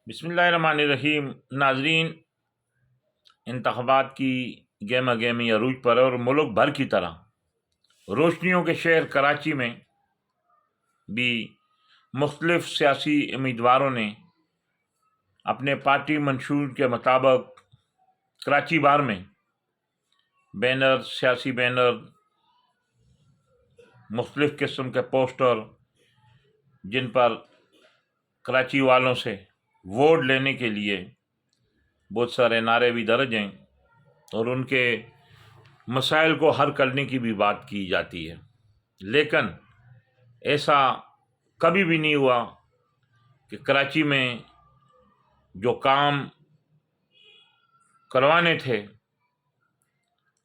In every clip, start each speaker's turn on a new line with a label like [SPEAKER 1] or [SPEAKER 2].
[SPEAKER 1] بسم اللہ الرحمن الرحیم۔ ناظرین، انتخابات کی گہما گہمی عروج پر اور ملک بھر کی طرح روشنیوں کے شہر کراچی میں بھی مختلف سیاسی امیدواروں نے اپنے پارٹی منشور کے مطابق کراچی بھر میں سیاسی بینر، مختلف قسم کے پوسٹر، جن پر کراچی والوں سے ووٹ لینے کے لیے بہت سارے نعرے بھی درج ہیں اور ان کے مسائل کو حل کرنے کی بھی بات کی جاتی ہے، لیکن ایسا کبھی بھی نہیں ہوا کہ کراچی میں جو کام کروانے تھے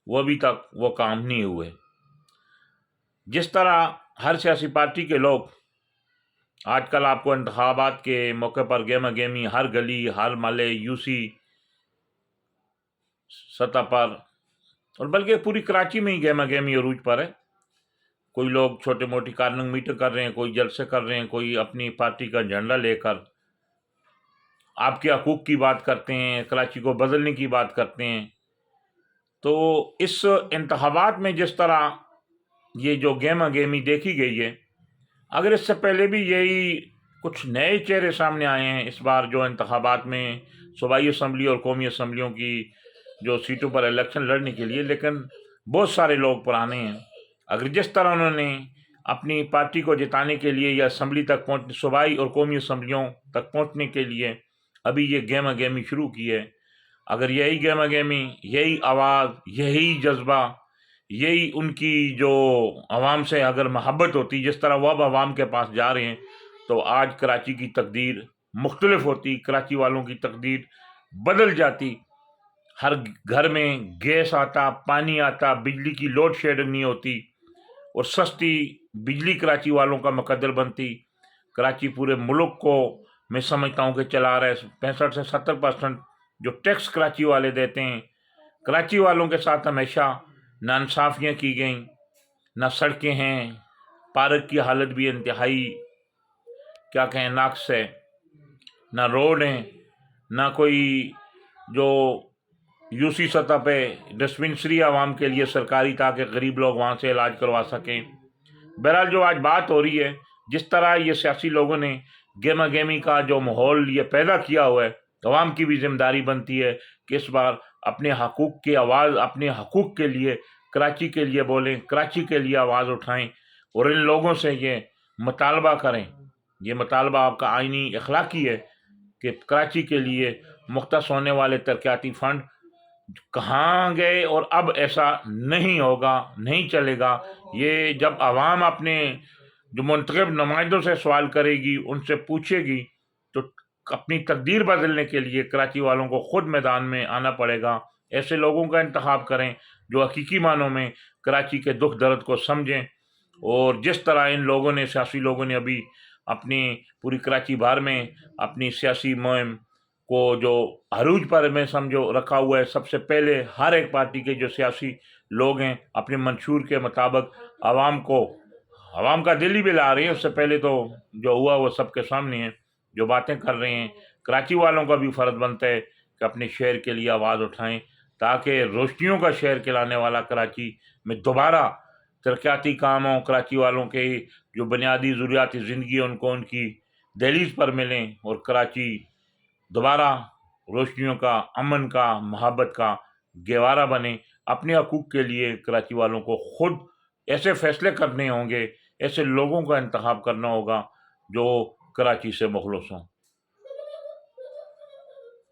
[SPEAKER 1] وہ ابھی تک وہ کام نہیں ہوئے۔ جس طرح ہر سیاسی پارٹی کے لوگ آج کل آپ کو انتخابات کے موقع پر گہما گہمی ہر گلی، ہر محلے، یوسی سطح پر اور بلکہ پوری کراچی میں ہی گہما گہمی عروج پر ہے۔ کوئی لوگ چھوٹے موٹی کارننگ میٹنگ کر رہے ہیں، کوئی جلسے کر رہے ہیں، کوئی اپنی پارٹی کا جھنڈا لے کر آپ کے حقوق کی بات کرتے ہیں، کراچی کو بدلنے کی بات کرتے ہیں۔ تو اس انتخابات میں جس طرح یہ جو گہما گہمی دیکھی گئی ہے، اگر اس سے پہلے بھی یہی کچھ نئے چہرے سامنے آئے ہیں اس بار جو انتخابات میں صوبائی اسمبلی اور قومی اسمبلیوں کی جو سیٹوں پر الیکشن لڑنے کے لیے، لیکن بہت سارے لوگ پرانے ہیں۔ اگر جس طرح انہوں نے اپنی پارٹی کو جتانے کے لیے یا اسمبلی تک پہنچنے، صوبائی اور قومی اسمبلیوں تک پہنچنے کے لیے ابھی یہ گہما گہمی شروع کی ہے، اگر یہی گہما گہمی، یہی آواز، یہی جذبہ، یہی ان کی جو عوام سے اگر محبت ہوتی جس طرح وہ اب عوام کے پاس جا رہے ہیں، تو آج کراچی کی تقدیر مختلف ہوتی، کراچی والوں کی تقدیر بدل جاتی۔ ہر گھر میں گیس آتا، پانی آتا، بجلی کی لوڈ شیڈنگ نہیں ہوتی اور سستی بجلی کراچی والوں کا مقدر بنتی۔ کراچی پورے ملک کو میں سمجھتا ہوں کہ چلا رہا ہے۔ 65 سے 70% جو ٹیکس کراچی والے دیتے ہیں، کراچی والوں کے ساتھ ہمیشہ ناانصافیاں کی گئیں، نہ سڑکیں ہیں، پارک کی حالت بھی انتہائی کیا کہیں ناقص ہے، نہ روڈ ہیں، نہ کوئی جو یوسی سطح پہ ڈسپنسری عوام کے لیے سرکاری تاکہ غریب لوگ وہاں سے علاج کروا سکیں۔ بہرحال جو آج بات ہو رہی ہے، جس طرح یہ سیاسی لوگوں نے گہما گہمی کا جو ماحول یہ پیدا کیا ہوا ہے، عوام کی بھی ذمہ داری بنتی ہے کہ اس بار اپنے حقوق کی آواز، اپنے حقوق کے لیے کراچی کے لیے بولیں، کراچی کے لیے آواز اٹھائیں اور ان لوگوں سے یہ مطالبہ کریں۔ یہ مطالبہ آپ کا آئینی اخلاقی ہے کہ کراچی کے لیے مختص ہونے والے ترقیاتی فنڈ کہاں گئے، اور اب ایسا نہیں ہوگا، نہیں چلے گا۔ یہ جب عوام اپنے جو منتخب نمائندوں سے سوال کرے گی، ان سے پوچھے گی، تو اپنی تقدیر بدلنے کے لیے کراچی والوں کو خود میدان میں آنا پڑے گا۔ ایسے لوگوں کا انتخاب کریں جو حقیقی معنوں میں کراچی کے دکھ درد کو سمجھیں، اور جس طرح ان لوگوں نے، سیاسی لوگوں نے ابھی اپنی پوری کراچی بھر میں اپنی سیاسی مہم کو جو عروج پر میں سمجھو رکھا ہوا ہے، سب سے پہلے ہر ایک پارٹی کے جو سیاسی لوگ ہیں اپنے منشور کے مطابق عوام کا دل ہی بہلا رہے ہیں۔ اس سے پہلے تو جو ہوا وہ سب کے سامنے ہے، جو باتیں کر رہے ہیں۔ کراچی والوں کا بھی فرض بنتا ہے کہ اپنے شہر کے لیے آواز اٹھائیں تاکہ روشنیوں کا شہر کہلانے والا کراچی میں دوبارہ ترقیاتی کام ہوں، کراچی والوں کے جو بنیادی ضروریاتی زندگی ہیں ان کو ان کی دہلیز پر ملیں، اور کراچی دوبارہ روشنیوں کا، امن کا، محبت کا گہوارہ بنے۔ اپنے حقوق کے لیے کراچی والوں کو خود ایسے فیصلے کرنے ہوں گے، ایسے لوگوں کا انتخاب کرنا ہوگا جو کراچی سے مخلص ہوں۔